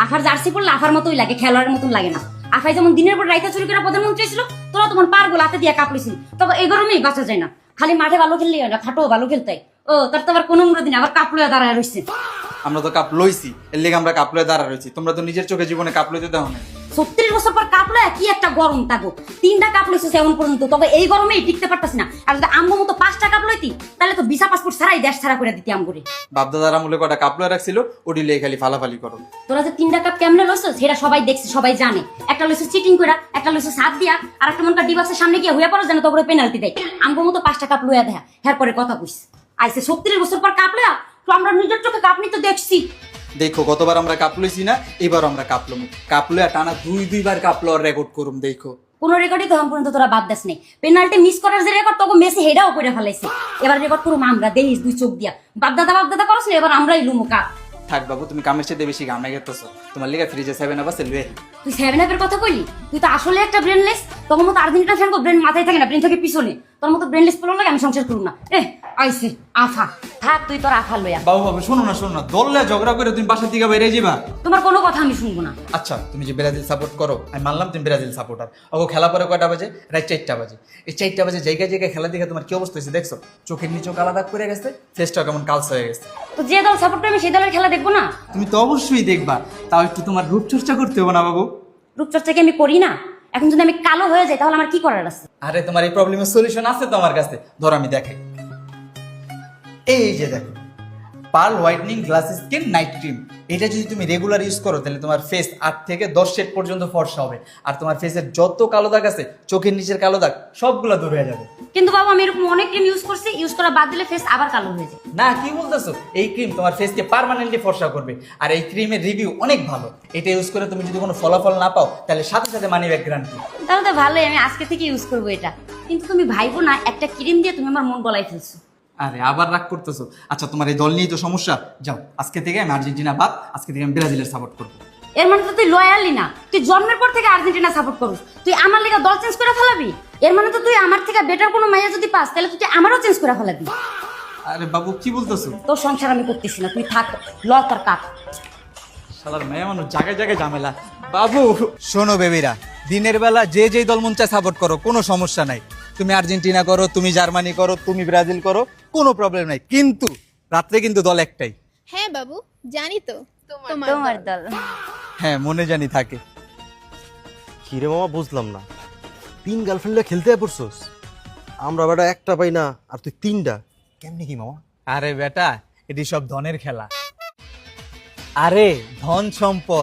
আফার jersey পরলে আফার মতোই লাগে, খেলোয়াড়ের মতন লাগে না। আফাই যেমন দিনের পর রাইতে চুরি করে প্রধানমন্ত্রী ছিল, তোরা তোমার পার গোল হাতে দিয়ে কাঁপলিছিল। তবে এই গরমেই বাঁচা যায় না, খালি মাঠে ভালো খেললে হয় না, খাটো ভালো খেলতে। ও তার তো আবার কোনো দিন আবার কাপ লইয়া দাঁড়ায় রয়েছে। আমরা তো কাপ লইছি, এর লেগে আমরা কাপ লয়ে দাঁড়া রয়েছি। তোমরা তো নিজের চোখে জীবনে কাপ লইতে দাও না। 36 বছর পর কাপ লয়া কি একটা গরম থাকো, 3টা কাপ লইছে এমন পর্যন্ত, তবে এই গরমেই টিকতে পারতাছি না। আর যদি আমগো মতো 5টা কাপ লইতি তাহলে তো ভিসা পাসপোর্ট ছাড়াই দেশ ছাড়া করে দিতি আমগরে। বাপদাদার আমলে কটা কাপ লয়ে রাখছিল, ওটি লিয়ে খালি ফালাফালি করো। তোরা যে 3টা কাপ কেমনে লইছ সেটা সবাই দেখছে, সবাই জানে। একটা লইছে চিটিং কইরা, একটা লইছে সাত দিয়া, আর একটা মনকা ডিবাক্সের সামনে গিয়ে হইয়া পড়ো যেন তোরে পেনাল্টি দেয়। আমগো মতো 5টা কাপ লইয়া দেখা, এর পরে কথা কইছ। আইছে 36 বছর পর কাপ লয়া, তো আমরা নিজের চোখে কাপ নিতে দেখছি। দেখো গতবার আমরা কাপ লইছি না, এবার আমরা কাপ লমু। কাপ লইয়া টানা দুইবার কাপ লওয়ার রেকর্ড করুম। দেখো কোনো রেকর্ডই তো এখন পর্যন্ত তোরা বাদ দেস নেই। পেনাল্টি মিস করার যে রেকর্ড তোকে মেসি হেডাও করে ফেলাইছে। এবার রেকর্ড করুম আমরা, দেখিস দুই চোখ দিয়া। বাপ দাদা করছ না, এবার আমরাই লুমু কাপ। থাক বাবু, তুমি কামের সাথে বেশি গামে গেতেছো। তোমার লিগা ফ্রিজে 7 আপ আছে লুয়ে। তুই 7 আপের কথা কইলি? তুই তো আসলে একটা ব্রেনলেস। তোর মতো আর্জেন্টিনা ফ্যান কো ব্রেন মাথায় থাকে না, ব্রেন থাকে পিছনে। তোর মতো ব্রেনলেস পোলা লাগে আমি সংসার করব না। আইছে আফা, থাক তুই তোর আফা লইয়া। বাবু শোনো না, দললে ঝগড়া করে তুমি বাসা থেকে বাইরে যাবা। তোমার কোনো কথা আমি শুনবো না। আচ্ছা, তুমি যে ব্রাজিল সাপোর্ট করো, আমি মানলাম তুমি ব্রাজিল সাপোর্টার। ওগো খেলা পরে কয়টা বাজে? রাত 4টা বাজে। এই 4টা বাজে জায়গায় খেলা দেখে তোমার কি অবস্থা হয়েছে দেখছো? চোখের নিচেও কালা দাগ পড়ে গেছে, ফেসটা কেমন কালস হয়ে গেছে। তো যে দল সাপোর্ট করে আমি সেই দলের খেলা দেখবো না? তুমি তো অবশ্যই দেখবা, তাও একটু তোমার রূপচর্চা করতে হবে না বাবু? রূপচর্চা কি আমি করি না? এখন যদি আমি কালো হয়ে যাই তাহলে আমার কি করার আছে? আরে তোমার এই প্রবলেমের সলিউশন আছে তো আমার কাছে। ধরো আমি দেখাই, এই যে দেখো, pearl whitening glass skin night cream. এটা যদি তুমি রেগুলার ইউজ করো তাহলে তোমার ফেস 8 থেকে 10 শেড পর্যন্ত ফর্সা হবে। আর তোমার ফেসের যত কালো দাগ আছে, চোখের নিচের কালো দাগ, সবগুলো দূর হয়ে যাবে। কিন্তু বাবা আমি এরকম অনেক ক্রিম ইউজ করছি, ইউজ করা বাদ দিলে ফেস আবার কালো হয়ে যায়। না, কি বলতেছো? এই ক্রিম তোমার ফেসকে পার্মানেন্টলি ফর্সা করবে। আর এই ক্রিমের রিভিউ অনেক ভালো। এটা ইউজ করে তুমি যদি কোনো ফলাফল না পাও তাহলে সাথে সাথে মানি ব্যাক গ্যারান্টি। তাহলে তো ভালোই, আমি আজকে থেকে ইউজ করবো এটা। কিন্তু তুমি ভাইবো না একটা ক্রিম দিয়ে তুমি আমার মন গলায় ফেলছো। আরে আবার রাগ করতেছো? আচ্ছা, তোমার এই দল নিয়েই তো সমস্যা। যাও, আজকে থেকে আমি আর্জেন্টিনা বাদ, আজকে থেকে আমি ব্রাজিলের সাপোর্ট করবো। এর মানে তো তুই লয়ালি না, তুই জন্মের পর থেকে আর্জেন্টিনা সাপোর্ট করিস। তুই আমার লেগে দল চেঞ্জ করে ফেলাবি? এর মানে তো তুই আমার থেকে বেটার কোনো মাইয়া যদি পাস তাহলে তুই আমারও চেঞ্জ করে ফেলাবি। আরে বাবু কি বলতেছো? তোর সংসার আমি করতেছি না, তুই থাক, ল তোর কাপ। শালার মেয়ে মানুষ, জায়গায় জায়গায় ঝামেলা। বাবু শোনো বেবিরা, দিনের বেলা যে যেই দল মন চায় সাপোর্ট করো, কোনো সমস্যা নাই। তুমি আর্জেন্টিনা করো, তুমি জার্মানি করো, তুমি ব্রাজিল করো, কোনো প্রবলেম নাই। কিন্তু রাত্রে কিন্তু দল একটাই। হ্যাঁ বাবু, জানি তো তোমার দল। হ্যাঁ, মনে জানি থাকে। কিরে মামা, বুঝলাম না, 3 গার্লফ্রেন্ডে খেলতে পড়ছস? আমরা বেটা একটা পাই না, আর তুই 3টা কেমনি কি মামা? আরে বেটা, এটি সব ধনের খেলা। আরে ধন সম্পদ